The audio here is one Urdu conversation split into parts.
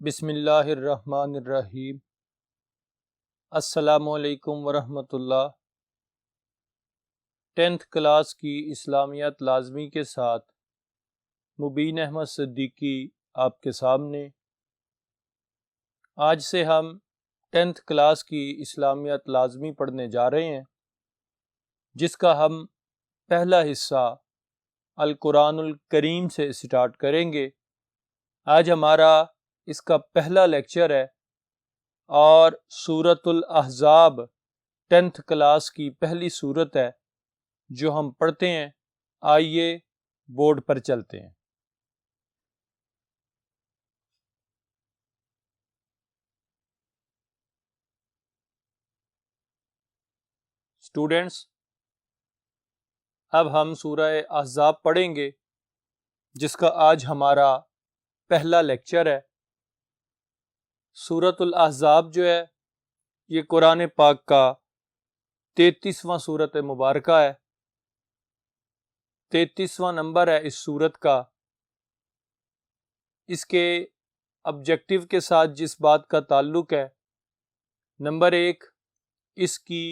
بسم اللہ الرحمن الرحیم۔ السلام علیکم ورحمۃ اللہ۔ 10th کلاس کی اسلامیات لازمی کے ساتھ مبین احمد صدیقی آپ کے سامنے۔ آج سے ہم 10th کلاس کی اسلامیات لازمی پڑھنے جا رہے ہیں، جس کا ہم پہلا حصہ القرآن الکریم سے سٹارٹ کریں گے۔ آج ہمارا اس کا پہلا لیکچر ہے اور سورۃ الاحزاب 10th کلاس کی پہلی سورت ہے جو ہم پڑھتے ہیں۔ آئیے بورڈ پر چلتے ہیں۔ اسٹوڈینٹس، اب ہم سورہ احزاب پڑھیں گے، جس کا آج ہمارا پہلا لیکچر ہے۔ سورۃ الاحزاب جو ہے یہ قرآن پاک کا 33واں سورت مبارکہ ہے، 33واں نمبر ہے اس سورت کا۔ اس کے آبجیکٹو کے ساتھ جس بات کا تعلق ہے، نمبر 1، اس کی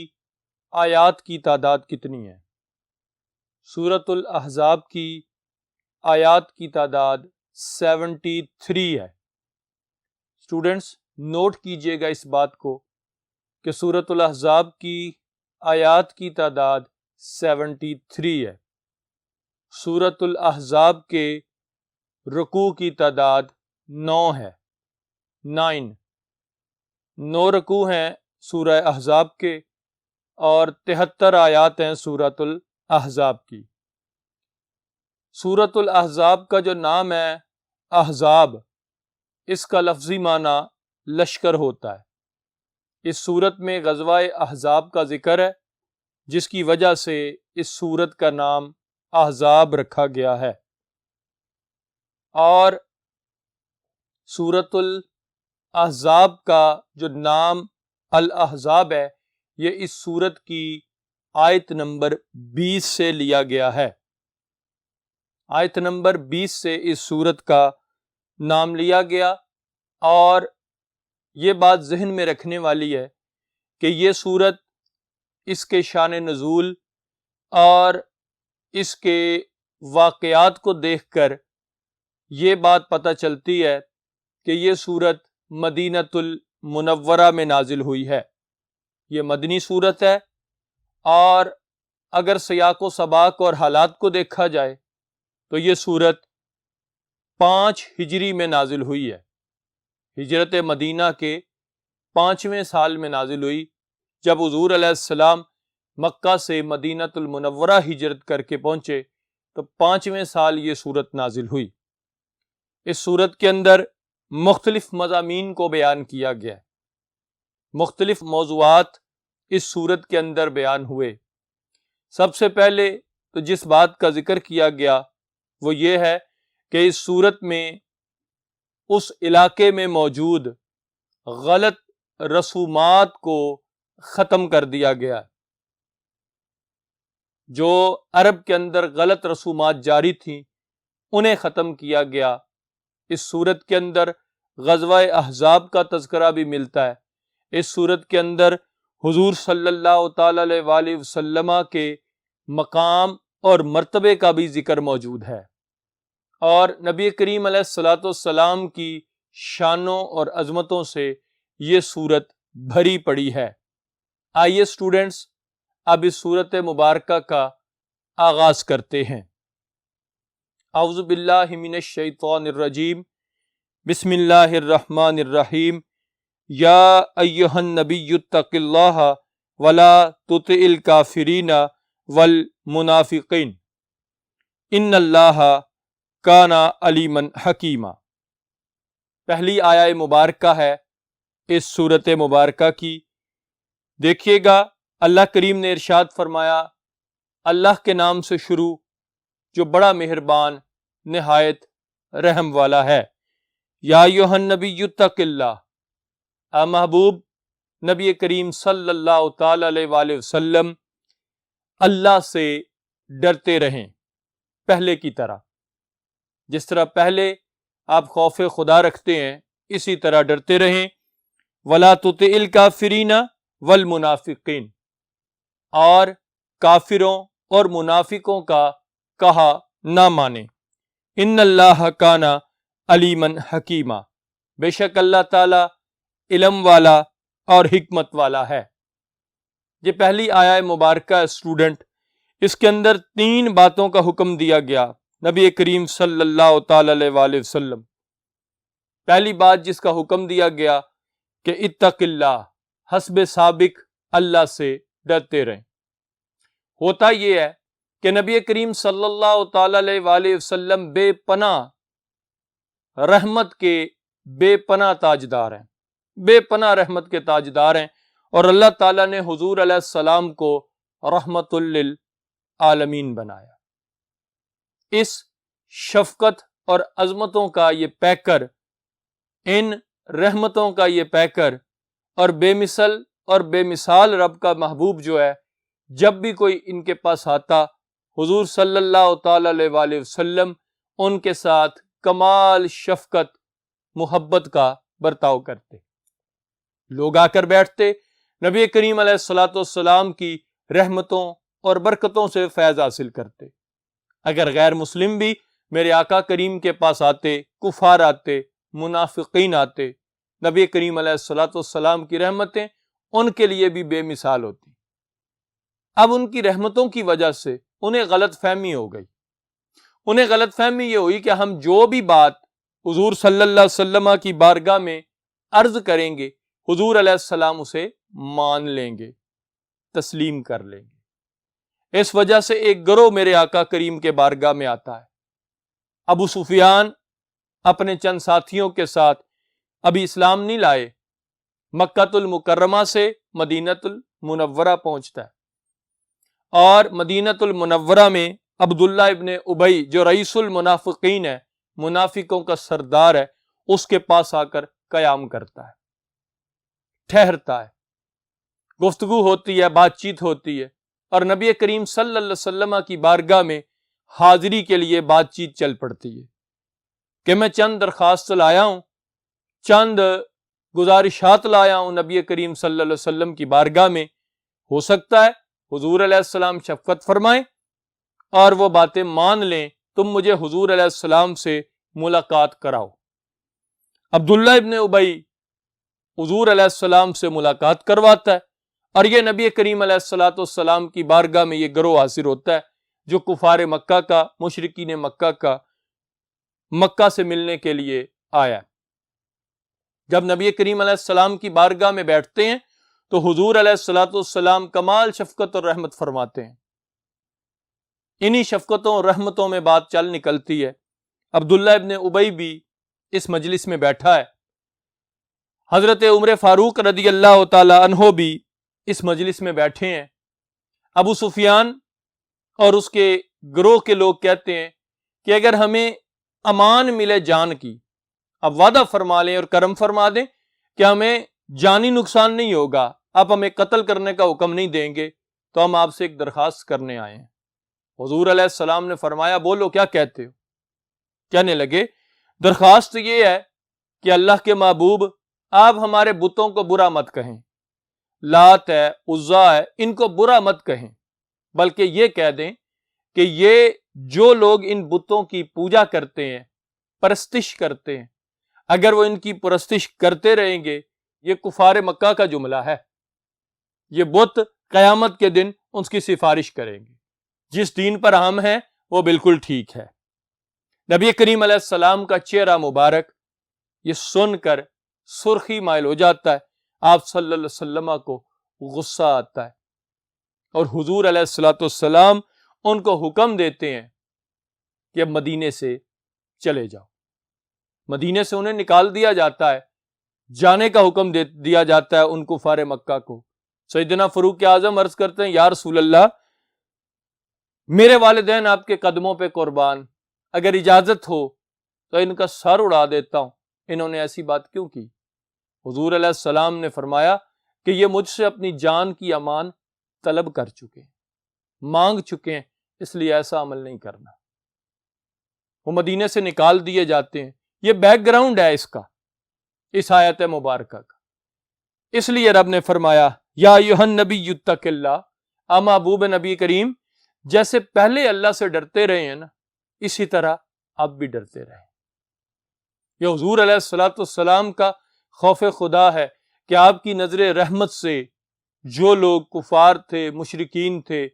آیات کی تعداد کتنی ہے۔ سورۃ الاحزاب کی آیات کی تعداد 73 ہے۔ اسٹوڈنٹس نوٹ کیجئے گا اس بات کو کہ سورۃ الاحزاب کی آیات کی تعداد 73 ہے۔ سورۃ الاحزاب کے رکوع کی تعداد 9 ہے، 9 رکوع ہیں سورہ احزاب کے اور 73 آیات ہیں سورۃ الاحزاب کی۔ سورۃ الاحزاب کا جو نام ہے احزاب، اس کا لفظی معنی لشکر ہوتا ہے۔ اس سورت میں غزوہ احزاب کا ذکر ہے، جس کی وجہ سے اس سورت کا نام احزاب رکھا گیا ہے۔ اور سورۃ الاحزاب کا جو نام الاحزاب ہے، یہ اس سورت کی آیت نمبر 20 سے لیا گیا ہے۔ آیت نمبر 20 سے اس سورت کا نام لیا گیا، اور یہ بات ذہن میں رکھنے والی ہے کہ یہ سورت، اس کے شان نزول اور اس کے واقعات کو دیکھ کر یہ بات پتہ چلتی ہے کہ یہ سورت مدینۃ المنورہ میں نازل ہوئی ہے۔ یہ مدنی سورت ہے، اور اگر سیاق و سباق اور حالات کو دیکھا جائے تو یہ سورت 5 ہجری میں نازل ہوئی ہے۔ ہجرت مدینہ کے 5ویں سال میں نازل ہوئی، جب حضور علیہ السلام مکہ سے مدینۃ المنورہ ہجرت کر کے پہنچے تو 5ویں سال یہ سورت نازل ہوئی۔ اس سورت کے اندر مختلف مضامین کو بیان کیا گیا ہے، مختلف موضوعات اس سورت کے اندر بیان ہوئے۔ سب سے پہلے تو جس بات کا ذکر کیا گیا وہ یہ ہے کہ اس سورت میں اس علاقے میں موجود غلط رسومات کو ختم کر دیا گیا، جو عرب کے اندر غلط رسومات جاری تھیں انہیں ختم کیا گیا۔ اس سورت کے اندر غزوہ احزاب کا تذکرہ بھی ملتا ہے۔ اس سورت کے اندر حضور صلی اللہ تعالی علیہ وآلہ وسلم کے مقام اور مرتبے کا بھی ذکر موجود ہے، اور نبی کریم علیہ الصلوۃ والسلام کی شانوں اور عظمتوں سے یہ سورت بھری پڑی ہے۔ آئیے اسٹوڈنٹس اب اس سورت مبارکہ کا آغاز کرتے ہیں۔ اعوذ باللہ من الشیطان الرجیم، بسم اللہ الرحمن الرحیم۔ یا ایہا النبی اتق اللہ ولا تطع الکافرین والمنافقین ان اللہ کان علیما حکیما۔ پہلی آیہ مبارکہ ہے اس سورت مبارکہ کی۔ دیکھیے گا اللہ کریم نے ارشاد فرمایا، اللہ کے نام سے شروع جو بڑا مہربان نہایت رحم والا ہے۔ یا ایھا النبی اتق اللہ، اے محبوب نبی کریم صلی اللہ تعالی علیہ وآلہ وسلم اللہ سے ڈرتے رہیں، پہلے کی طرح۔ جس طرح پہلے آپ خوف خدا رکھتے ہیں، اسی طرح ڈرتے رہیں۔ وَلَا تُطِعِ الْكَافِرِينَ وَالْمُنَافِقِينَ، اور کافروں اور منافقوں کا کہا نہ مانے۔ ان اللہ کان علیمًا حکیما، بے شک اللہ تعالی علم والا اور حکمت والا ہے۔ یہ پہلی آیہ مبارکہ ہے اسٹوڈنٹ، اس کے اندر 3 باتوں کا حکم دیا گیا نبی کریم صلی اللہ تعالی علیہ وآلہ وسلم۔ پہلی بات جس کا حکم دیا گیا کہ اتق اللہ، حسب سابق اللہ سے ڈرتے رہیں۔ ہوتا یہ ہے کہ نبی کریم صلی اللہ تعالی علیہ وآلہ وسلم بے پناہ رحمت کے بے پناہ تاجدار ہیں، بے پناہ رحمت کے تاجدار ہیں، اور اللہ تعالیٰ نے حضور علیہ السلام کو رحمت للعالمین بنایا۔ اس شفقت اور عظمتوں کا یہ پیکر، ان رحمتوں کا یہ پیکر، اور بے مثل اور بے مثال رب کا محبوب جو ہے، جب بھی کوئی ان کے پاس آتا، حضور صلی اللہ تعالی علیہ وآلہ وسلم ان کے ساتھ کمال شفقت محبت کا برتاؤ کرتے۔ لوگ آ کر بیٹھتے، نبی کریم علیہ الصلوۃ والسلام کی رحمتوں اور برکتوں سے فیض حاصل کرتے۔ اگر غیر مسلم بھی میرے آقا کریم کے پاس آتے، کفار آتے، منافقین آتے، نبی کریم علیہ الصلوۃ والسلام کی رحمتیں ان کے لیے بھی بے مثال ہوتی۔ اب ان کی رحمتوں کی وجہ سے انہیں غلط فہمی ہو گئی۔ انہیں غلط فہمی یہ ہوئی کہ ہم جو بھی بات حضور صلی اللہ علیہ وسلم کی بارگاہ میں عرض کریں گے، حضور علیہ السلام اسے مان لیں گے، تسلیم کر لیں گے۔ اس وجہ سے ایک گروہ میرے آقا کریم کے بارگاہ میں آتا ہے۔ ابو سفیان اپنے چند ساتھیوں کے ساتھ ابھی اسلام نہیں لائے، مکہ المکرمہ سے مدینہ المنورہ پہنچتا ہے، اور مدینہ المنورہ میں عبداللہ ابن ابی جو رئیس المنافقین ہے، منافقوں کا سردار ہے، اس کے پاس آ کر قیام کرتا ہے، ٹھہرتا ہے، گفتگو ہوتی ہے، بات چیت ہوتی ہے، اور نبی کریم صلی اللہ علیہ وسلم کی بارگاہ میں حاضری کے لیے بات چیت چل پڑتی ہے کہ میں چند درخواست لایا ہوں، چند گزارشات لایا ہوں نبی کریم صلی اللہ علیہ وسلم کی بارگاہ میں، ہو سکتا ہے حضور علیہ السلام شفقت فرمائیں اور وہ باتیں مان لیں، تم مجھے حضور علیہ السلام سے ملاقات کراؤ۔ عبداللہ ابن ابی حضور علیہ السلام سے ملاقات کرواتا ہے، اور یہ نبی کریم علیہ السلام کی بارگاہ میں یہ گروہ حاضر ہوتا ہے جو کفار مکہ کا، مشرکین مکہ کا، مکہ سے ملنے کے لیے آیا ہے۔ جب نبی کریم علیہ السلام کی بارگاہ میں بیٹھتے ہیں تو حضور علیہ السلام کمال شفقت اور رحمت فرماتے ہیں۔ انہی شفقتوں اور رحمتوں میں بات چل نکلتی ہے۔ عبداللہ ابن ابی بھی اس مجلس میں بیٹھا ہے، حضرت عمر فاروق رضی اللہ تعالی عنہ بھی اس مجلس میں بیٹھے ہیں۔ ابو سفیان اور اس کے گروہ کے لوگ کہتے ہیں کہ اگر ہمیں امان ملے جان کی، اب وعدہ فرما لیں اور کرم فرما دیں کہ ہمیں جانی نقصان نہیں ہوگا، آپ ہمیں قتل کرنے کا حکم نہیں دیں گے، تو ہم آپ سے ایک درخواست کرنے آئے ہیں۔ حضور علیہ السلام نے فرمایا بولو کیا کہتے ہو؟ کہنے لگے درخواست یہ ہے کہ اللہ کے محبوب آپ ہمارے بتوں کو برا مت کہیں، لات ہے، عزا ہے، ان کو برا مت کہیں، بلکہ یہ کہہ دیں کہ یہ جو لوگ ان بتوں کی پوجا کرتے ہیں، پرستش کرتے ہیں، اگر وہ ان کی پرستش کرتے رہیں گے، یہ کفار مکہ کا جملہ ہے، یہ بت قیامت کے دن ان کی سفارش کریں گے، جس دین پر ہم ہیں وہ بالکل ٹھیک ہے۔ نبی کریم علیہ السلام کا چہرہ مبارک یہ سن کر سرخی مائل ہو جاتا ہے، آپ صلی اللہ علیہ وسلم کو غصہ آتا ہے، اور حضور علیہ السلام ان کو حکم دیتے ہیں کہ اب مدینے سے چلے جاؤ۔ مدینے سے انہیں نکال دیا جاتا ہے، جانے کا حکم دیا جاتا ہے ان کفار مکہ کو۔ سیدنا فاروق اعظم عرض کرتے ہیں یا رسول اللہ، میرے والدین آپ کے قدموں پہ قربان، اگر اجازت ہو تو ان کا سر اڑا دیتا ہوں، انہوں نے ایسی بات کیوں کی؟ حضور علیہ السلام نے فرمایا کہ یہ مجھ سے اپنی جان کی امان طلب کر چکے ہیں، مانگ چکے ہیں، اس لیے ایسا عمل نہیں کرنا۔ وہ مدینے سے نکال دیے جاتے ہیں۔ یہ بیک گراؤنڈ ہے اس کا اس آیت مبارکہ کا۔ اس لیے رب نے فرمایا یا ایھا النبی اتق اللہ، محبوب نبی کریم جیسے پہلے اللہ سے ڈرتے رہے ہیں نا، اسی طرح اب بھی ڈرتے رہیں۔ یہ حضور علیہ الصلوۃ والسلام کا خوف خدا ہے کہ آپ کی نظر رحمت سے جو لوگ کفار تھے، مشرکین تھے،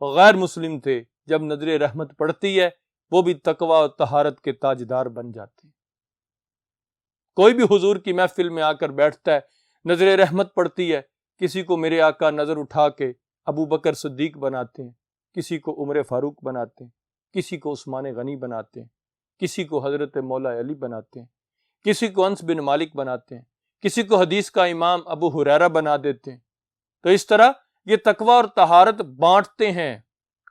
غیر مسلم تھے، جب نظر رحمت پڑتی ہے وہ بھی تقوی اور طہارت کے تاجدار بن جاتے ہیں۔ کوئی بھی حضور کی محفل میں آ کر بیٹھتا ہے، نظر رحمت پڑتی ہے، کسی کو میرے آقا نظر اٹھا کے ابو بکر صدیق بناتے ہیں، کسی کو عمر فاروق بناتے ہیں، کسی کو عثمان غنی بناتے ہیں، کسی کو حضرت مولا علی بناتے ہیں، کسی کو انس بن مالک بناتے ہیں، کسی کو حدیث کا امام ابو ہریرہ بنا دیتے ہیں۔ تو اس طرح یہ تقوی اور طہارت بانٹتے ہیں،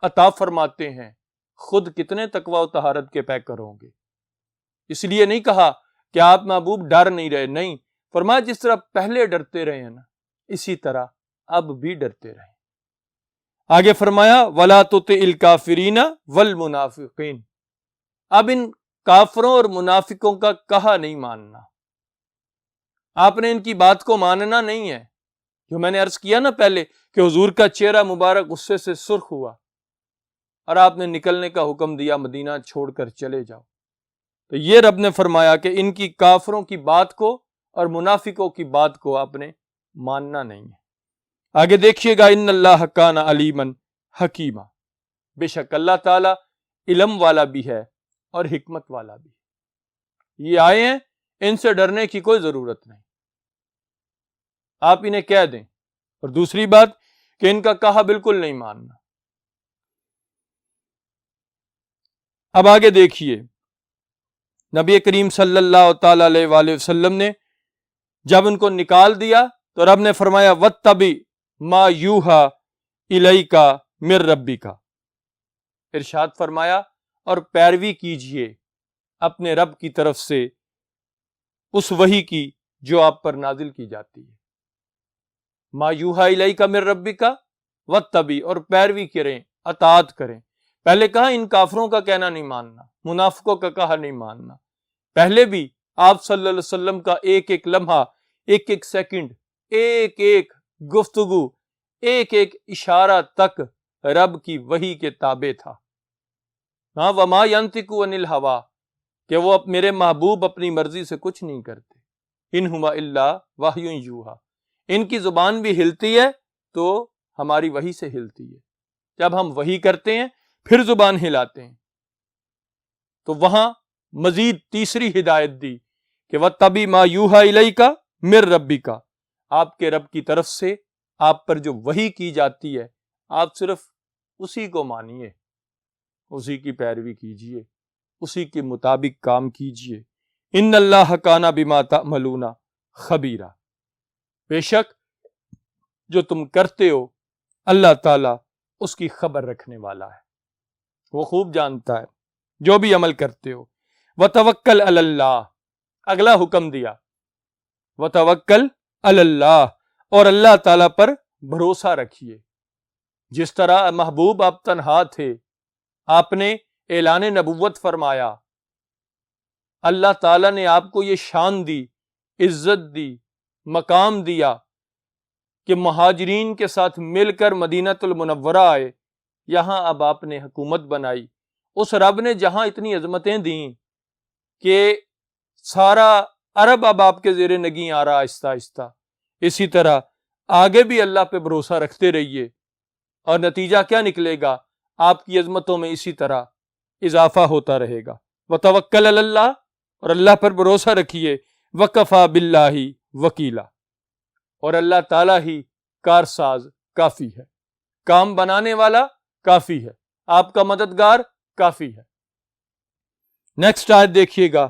عطا فرماتے ہیں۔ خود کتنے تقوی و طہارت کے پیکر ہوں گے؟ اس لیے نہیں کہا کہ آپ محبوب ڈر نہیں رہے، نہیں، فرمایا جس طرح پہلے ڈرتے رہے ہیں نا، اسی طرح اب بھی ڈرتے رہیں۔ آگے فرمایا وَلَا تُطِعِ الْكَافِرِينَ وَالْمُنَافِقِينَ، اب ان کافروں اور منافقوں کا کہا نہیں ماننا، آپ نے ان کی بات کو ماننا نہیں ہے۔ جو میں نے عرض کیا نا پہلے کہ حضور کا چہرہ مبارک غصے سے سرخ ہوا اور آپ نے نکلنے کا حکم دیا، مدینہ چھوڑ کر چلے جاؤ۔ تو یہ رب نے فرمایا کہ ان کی کافروں کی بات کو اور منافقوں کی بات کو آپ نے ماننا نہیں ہے۔ آگے دیکھیے گا ان اللہ کان علیما حکیما، بے شک اللہ تعالی علم والا بھی ہے اور حکمت والا بھی ہے۔ یہ آئے ہیں، ان سے ڈرنے کی کوئی ضرورت نہیں، آپ انہیں کہہ دیں۔ اور دوسری بات کہ ان کا کہا بالکل نہیں ماننا۔ اب آگے دیکھیے نبی کریم صلی اللہ تعالی علیہ وآلہ وسلم نے جب ان کو نکال دیا تو رب نے فرمایا وَاتَّبِعْ مَا یوحیٰ اِلَیْکَ مِن رَبِّکَ، ارشاد فرمایا اور پیروی کیجئے اپنے رب کی طرف سے اس وحی کی جو آپ پر نازل کی جاتی ہے۔ ما یوحیٰ الیک من ربک واتبع، اور پیروی کریں، اطاعت کریں۔ پہلے کہا ان کافروں کا کہنا نہیں ماننا، منافقوں کا کہا نہیں ماننا۔ پہلے بھی آپ صلی اللہ علیہ وسلم کا ایک ایک لمحہ، ایک ایک سیکنڈ، ایک ایک گفتگو، ایک ایک اشارہ تک رب کی وحی کے تابع تھا۔ ہاں وما ینطق عن الہویٰ، کہ وہ میرے محبوب اپنی مرضی سے کچھ نہیں کرتے، ان ہوا الا وحی یوحیٰ، ان کی زبان بھی ہلتی ہے تو ہماری وحی سے ہلتی ہے۔ جب ہم وحی کرتے ہیں پھر زبان ہلاتے ہیں۔ تو وہاں مزید تیسری ہدایت دی کہ وَاتَّبِعْ مَا یوحیٰ اِلَیْکَ مِن رَبِّکَ، آپ کے رب کی طرف سے آپ پر جو وحی کی جاتی ہے آپ صرف اسی کو مانیے، اسی کی پیروی کیجئے، اسی کے مطابق کام کیجئے۔ ان اللہ کان بما تعملون خبیرا، بے شک جو تم کرتے ہو اللہ تعالیٰ اس کی خبر رکھنے والا ہے، وہ خوب جانتا ہے جو بھی عمل کرتے ہو۔ وتوکل علی اللہ، اگلا حکم دیا وتوکل علی اللہ، اور اللہ تعالیٰ پر بھروسہ رکھیے۔ جس طرح محبوب آپ تنہا تھے، آپ نے اعلان نبوت فرمایا، اللہ تعالیٰ نے آپ کو یہ شان دی، عزت دی، مقام دیا کہ مہاجرین کے ساتھ مل کر مدینہ المنورہ آئے، یہاں اب آپ نے حکومت بنائی۔ اس رب نے جہاں اتنی عظمتیں دیں کہ سارا عرب اب آپ کے زیر نگیں آ رہا آہستہ آہستہ، اسی طرح آگے بھی اللہ پہ بھروسہ رکھتے رہیے، اور نتیجہ کیا نکلے گا؟ آپ کی عظمتوں میں اسی طرح اضافہ ہوتا رہے گا۔ وتوکل علی اللہ، اور اللہ پر بھروسہ رکھیے۔ وکفیٰ باللہ وکیلا، اور اللہ تعالیٰ ہی کارساز کافی ہے، کام بنانے والا کافی ہے، آپ کا مددگار کافی ہے۔ نیکسٹ آیت دیکھیے گا،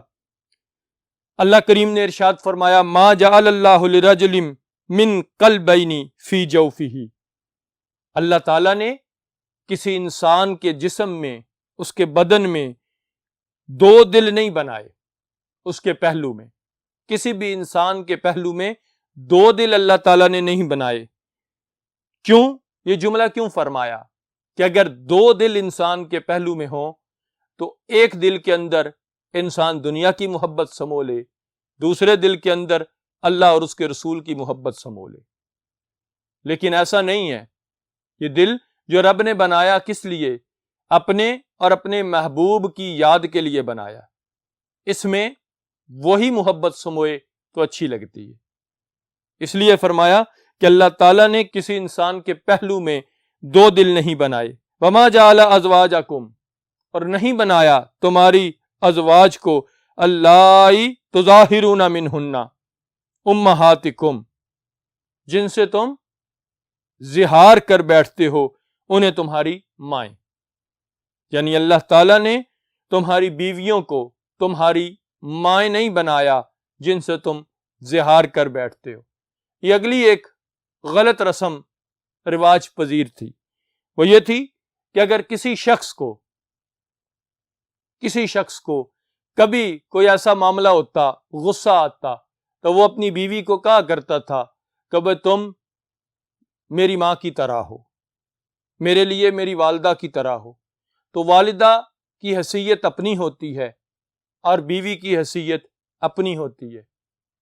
اللہ کریم نے ارشاد فرمایا ما جعل اللہ لرجل من قلبین فی جوفہ، اللہ تعالیٰ نے کسی انسان کے جسم میں، اس کے بدن میں دو دل نہیں بنائے، اس کے پہلو میں، کسی بھی انسان کے پہلو میں دو دل اللہ تعالیٰ نے نہیں بنائے۔ کیوں؟ یہ جملہ کیوں فرمایا کہ اگر دو دل انسان کے پہلو میں ہوں تو ایک دل کے اندر انسان دنیا کی محبت سمو لے، دوسرے دل کے اندر اللہ اور اس کے رسول کی محبت سمو لے۔ لیکن ایسا نہیں ہے، یہ دل جو رب نے بنایا کس لیے؟ اپنے اور اپنے محبوب کی یاد کے لیے بنایا، اس میں وہی محبت سموئے تو اچھی لگتی ہے۔ اس لیے فرمایا کہ اللہ تعالیٰ نے کسی انسان کے پہلو میں دو دل نہیں بنائے، وما جعل ازواجکم، اور نہیں بنایا تمہاری ازواج کو، اللائی تظاہرون منہن امہاتکم، جن سے تم زہار کر بیٹھتے ہو انہیں تمہاری مائیں، یعنی اللہ تعالیٰ نے تمہاری بیویوں کو تمہاری مائیں نہیں بنایا جن سے تم زہار کر بیٹھتے ہو۔ یہ اگلی ایک غلط رسم رواج پذیر تھی، وہ یہ تھی کہ اگر کسی شخص کو کبھی کوئی ایسا معاملہ ہوتا، غصہ آتا، تو وہ اپنی بیوی کو کہا کرتا تھا کہ بھئی تم میری ماں کی طرح ہو، میرے لیے میری والدہ کی طرح ہو۔ تو والدہ کی حیثیت اپنی ہوتی ہے اور بیوی کی حیثیت اپنی ہوتی ہے۔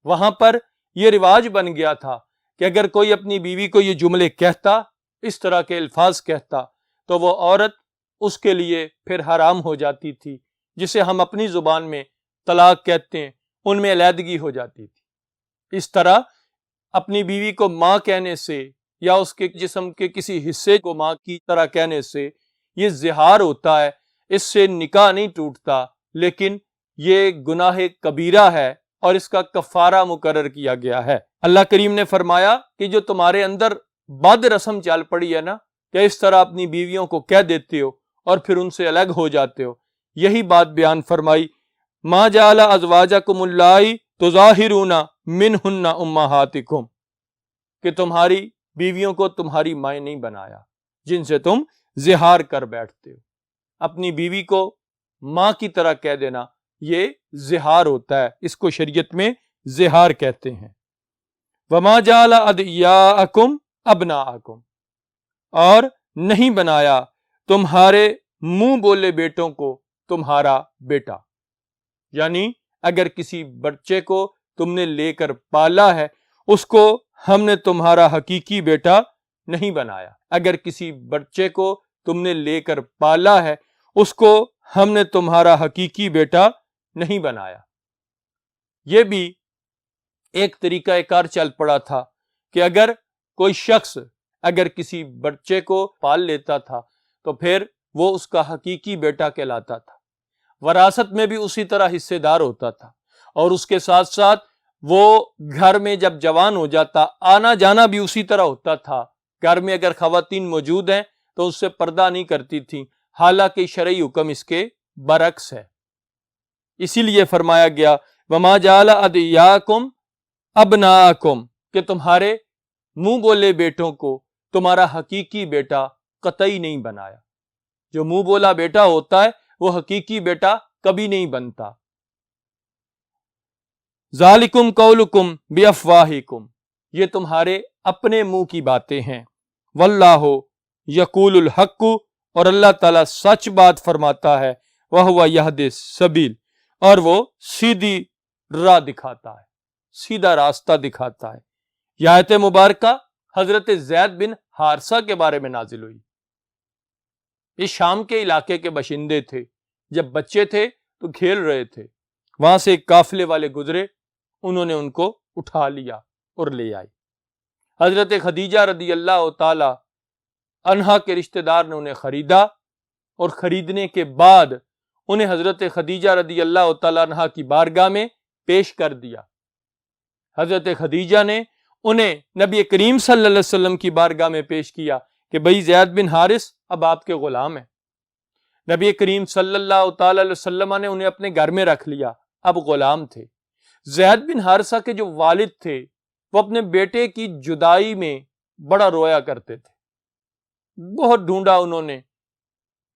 وہاں پر یہ رواج بن گیا تھا کہ اگر کوئی اپنی بیوی کو یہ جملے کہتا، اس طرح کے الفاظ کہتا، تو وہ عورت اس کے لیے پھر حرام ہو جاتی تھی، جسے ہم اپنی زبان میں طلاق کہتے ہیں، ان میں علیحدگی ہو جاتی تھی۔ اس طرح اپنی بیوی کو ماں کہنے سے یا اس کے جسم کے کسی حصے کو ماں کی طرح کہنے سے یہ زہار ہوتا ہے، اس سے نکاح نہیں ٹوٹتا، لیکن یہ گناہ کبیرہ ہے اور اس کا کفارہ مقرر کیا گیا ہے۔ اللہ کریم نے فرمایا کہ جو تمہارے اندر بد رسم چل پڑی ہے نا، کہ اس طرح اپنی بیویوں کو کہہ دیتے ہو اور پھر ان سے الگ ہو جاتے ہو، یہی بات بیان فرمائی، ما جعل ازواجکم اللائی تظاہرون منہن امہاتکم، کہ تمہاری بیویوں کو تمہاری مائیں نہیں بنایا جن سے تم زہار کر بیٹھتے ہو۔ اپنی بیوی کو ماں کی طرح کہہ دینا یہ زہار ہوتا ہے، اس کو شریعت میں زہار کہتے ہیں۔ وما جعل ادعیاءکم ابناءکم، اور نہیں بنایا تمہارے منہ بولے بیٹوں کو تمہارا بیٹا، یعنی اگر کسی بچے کو تم نے لے کر پالا ہے، اس کو ہم نے تمہارا حقیقی بیٹا نہیں بنایا۔ اگر کسی بچے کو تم نے لے کر پالا ہے، اس کو ہم نے تمہارا حقیقی بیٹا نہیں بنایا۔ یہ بھی ایک طریقہ کار چل پڑا تھا کہ اگر کوئی شخص اگر کسی بچے کو پال لیتا تھا تو پھر وہ اس کا حقیقی بیٹا کہلاتا تھا، وراثت میں بھی اسی طرح حصے دار ہوتا تھا، اور اس کے ساتھ ساتھ وہ گھر میں جب جوان ہو جاتا آنا جانا بھی اسی طرح ہوتا تھا۔ گھر میں اگر خواتین موجود ہیں تو اس سے پردہ نہیں کرتی تھیں، حالانکہ شرعی حکم اس کے برعکس ہے۔ اسی لیے فرمایا گیا وما جعل ادعیاءکم ابناءکم، کہ تمہارے منہ بولے بیٹوں کو تمہارا حقیقی بیٹا قطعی نہیں بنایا۔ جو منہ بولا بیٹا ہوتا ہے وہ حقیقی بیٹا کبھی نہیں بنتا۔ ذالکم قولکم بافواہکم، یہ تمہارے اپنے منہ کی باتیں ہیں، واللہ یقول الحق، اور اللہ تعالیٰ سچ بات فرماتا ہے، وہو یہدی السبیل، اور وہ سیدھی راہ دکھاتا ہے، سیدھا راستہ دکھاتا ہے۔ یہ آیت مبارکہ حضرت زید بن حارثہ کے بارے میں نازل ہوئی۔ یہ شام کے علاقے کے باشندے تھے، جب بچے تھے تو کھیل رہے تھے، وہاں سے ایک قافلے والے گزرے، انہوں نے ان کو اٹھا لیا اور لے آئے۔ حضرت خدیجہ رضی اللہ تعالی عنہا کے رشتہ دار نے انہیں خریدا، اور خریدنے کے بعد انہیں حضرت خدیجہ رضی اللہ تعالی عنہا کی بارگاہ میں پیش کر دیا۔ حضرت خدیجہ نے انہیں نبی کریم صلی اللہ علیہ وسلم کی بارگاہ میں پیش کیا کہ بھئی زید بن حارث اب آپ کے غلام ہیں۔ نبی کریم صلی اللہ تعالی علیہ وسلم نے انہیں اپنے گھر میں رکھ لیا، اب غلام تھے۔ زید بن حارثہ کے جو والد تھے وہ اپنے بیٹے کی جدائی میں بڑا رویا کرتے تھے، بہت ڈھونڈا انہوں نے،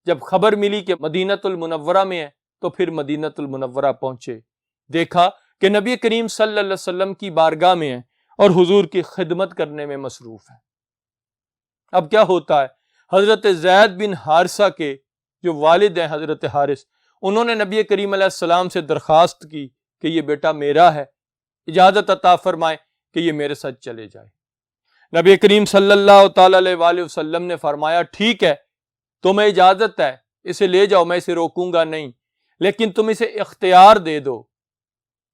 جب خبر ملی کہ مدینۃ المنورہ میں ہے تو پھر مدینۃ المنورہ پہنچے، دیکھا کہ نبی کریم صلی اللہ علیہ وسلم کی بارگاہ میں ہے اور حضور کی خدمت کرنے میں مصروف ہے۔ اب کیا ہوتا ہے، حضرت زید بن حارثہ کے جو والد ہیں حضرت حارث، انہوں نے نبی کریم علیہ السلام سے درخواست کی کہ یہ بیٹا میرا ہے، اجازت عطا فرمائے کہ یہ میرے ساتھ چلے جائے۔ نبی کریم صلی اللہ تعالی علیہ وآلہ وسلم نے فرمایا ٹھیک ہے، تمہیں اجازت ہے، اسے لے جاؤ، میں اسے روکوں گا نہیں، لیکن تم اسے اختیار دے دو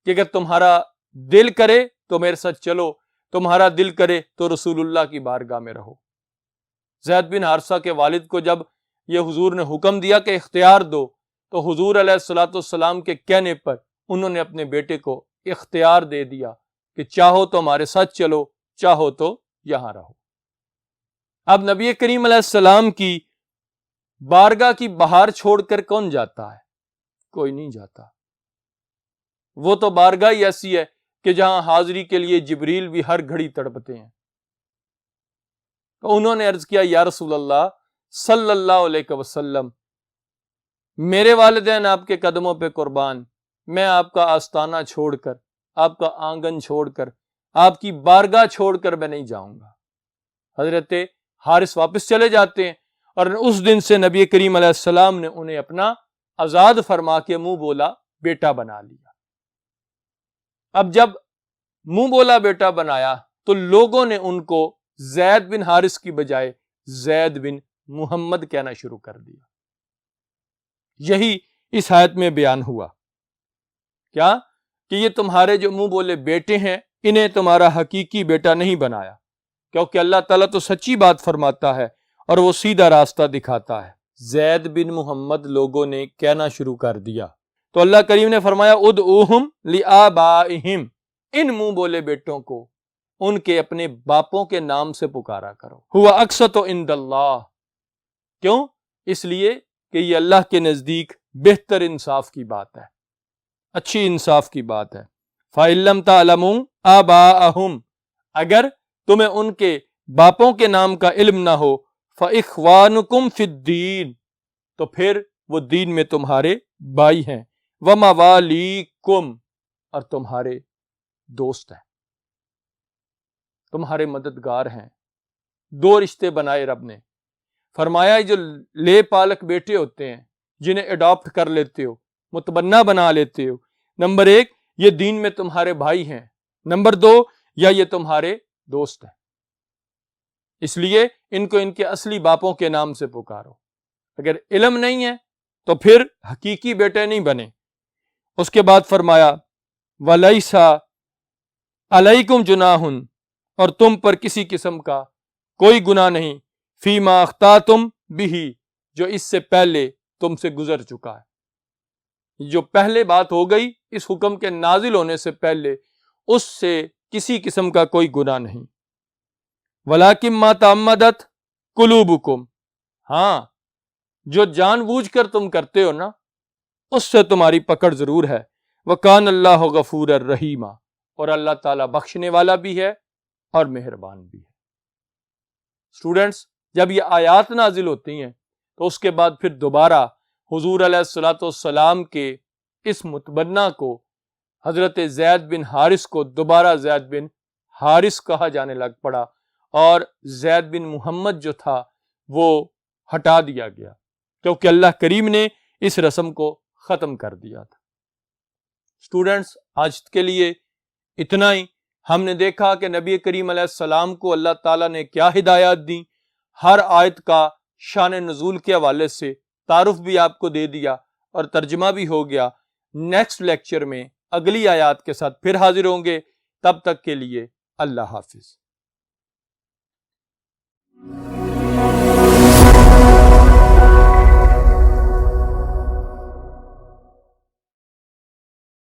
کہ اگر تمہارا دل کرے تو میرے ساتھ چلو، تمہارا دل کرے تو رسول اللہ کی بارگاہ میں رہو۔ زید بن حارثہ کے والد کو جب یہ حضور نے حکم دیا کہ اختیار دو، تو حضور علیہ الصلوۃ والسلام کے کہنے پر انہوں نے اپنے بیٹے کو اختیار دے دیا کہ چاہو تو ہمارے ساتھ چلو، چاہو تو یہاں رہو۔ اب نبی کریم علیہ السلام کی بارگاہ کی بہار چھوڑ کر کون جاتا ہے؟ کوئی نہیں جاتا۔ وہ تو بارگاہ ہی ایسی ہے کہ جہاں حاضری کے لیے جبریل بھی ہر گھڑی تڑپتے ہیں۔ تو انہوں نے عرض کیا یا رسول اللہ صلی اللہ علیہ وسلم، میرے والدین آپ کے قدموں پہ قربان، میں آپ کا آستانہ چھوڑ کر، آپ کا آنگن چھوڑ کر، آپ کی بارگاہ چھوڑ کر میں نہیں جاؤں گا۔ حضرت حارث واپس چلے جاتے ہیں، اور اس دن سے نبی کریم علیہ السلام نے انہیں اپنا آزاد فرما کے منہ بولا بیٹا بنا لیا۔ اب جب منہ بولا بیٹا بنایا تو لوگوں نے ان کو زید بن حارث کی بجائے زید بن محمد کہنا شروع کر دیا۔ یہی اس آیت میں بیان ہوا، کیا کہ یہ تمہارے جو منہ بولے بیٹے ہیں، انہیں تمہارا حقیقی بیٹا نہیں بنایا، کیونکہ اللہ تعالیٰ تو سچی بات فرماتا ہے اور وہ سیدھا راستہ دکھاتا ہے۔ زید بن محمد لوگوں نے کہنا شروع کر دیا تو اللہ کریم نے فرمایا ادعوہم لآبائہم، ان منہ بولے بیٹوں کو ان کے اپنے باپوں کے نام سے پکارا کرو۔ ہوا اقسط عند اللہ، کیوں؟ اس لیے کہ یہ اللہ کے نزدیک بہتر انصاف کی بات ہے، اچھی انصاف کی بات ہے۔ فَإِن لَّمْ تَعْلَمُوا آبَاءَهُمْ، اگر تمہیں ان کے باپوں کے نام کا علم نہ ہو، فَإِخْوَانُكُمْ فِي الدِّينِ، تو پھر وہ دین میں تمہارے بھائی ہیں، وَمَوَالِيكُمْ، اور تمہارے دوست ہیں، تمہارے مددگار ہیں۔ دو رشتے بنائے رب نے، فرمایا جو لے پالک بیٹے ہوتے ہیں جنہیں اڈاپٹ کر لیتے ہو، متبنہ بنا لیتے ہو، نمبر ایک یہ دین میں تمہارے بھائی ہیں، نمبر دو یا یہ تمہارے دوست ہیں، اس لیے ان کو ان کے اصلی باپوں کے نام سے پکارو۔ اگر علم نہیں ہے تو پھر حقیقی بیٹے نہیں بنے۔ اس کے بعد فرمایا وَلَيْسَ عَلَيْكُمْ جُنَاحٌ، اور تم پر کسی قسم کا کوئی گناہ نہیں، فِيمَا أَخْطَأْتُمْ بِهِ، جو اس سے پہلے تم سے گزر چکا ہے۔ جو پہلے بات ہو گئی اس حکم کے نازل ہونے سے پہلے، اس سے کسی قسم کا کوئی گناہ نہیں۔ وَلَكِن مَا تَعَمَّدَتْ قُلُوبُكُمْ، ہاں جو جان بوجھ کر تم کرتے ہو نا، اس سے تمہاری پکڑ ضرور ہے۔ وَكَانَ اللَّهُ غَفُورًا رَحِيمًا، اور اللہ تعالیٰ بخشنے والا بھی ہے اور مہربان بھی ہے۔ اسٹوڈنٹس، جب یہ آیات نازل ہوتی ہیں تو اس کے بعد پھر دوبارہ حضور علیہ الصلوۃ والسلام کے اس متبنہ کو، حضرت زید بن حارث کو، دوبارہ زید بن حارث کہا جانے لگ پڑا، اور زید بن محمد جو تھا وہ ہٹا دیا گیا، کیونکہ اللہ کریم نے اس رسم کو ختم کر دیا تھا۔ اسٹوڈنٹس، آج کے لیے اتنا ہی۔ ہم نے دیکھا کہ نبی کریم علیہ السلام کو اللہ تعالیٰ نے کیا ہدایات دی، ہر آیت کا شان نزول کے حوالے سے تعارف بھی آپ کو دے دیا اور ترجمہ بھی ہو گیا۔ نیکسٹ لیکچر میں اگلی آیات کے ساتھ پھر حاضر ہوں گے، تب تک کے لیے اللہ حافظ۔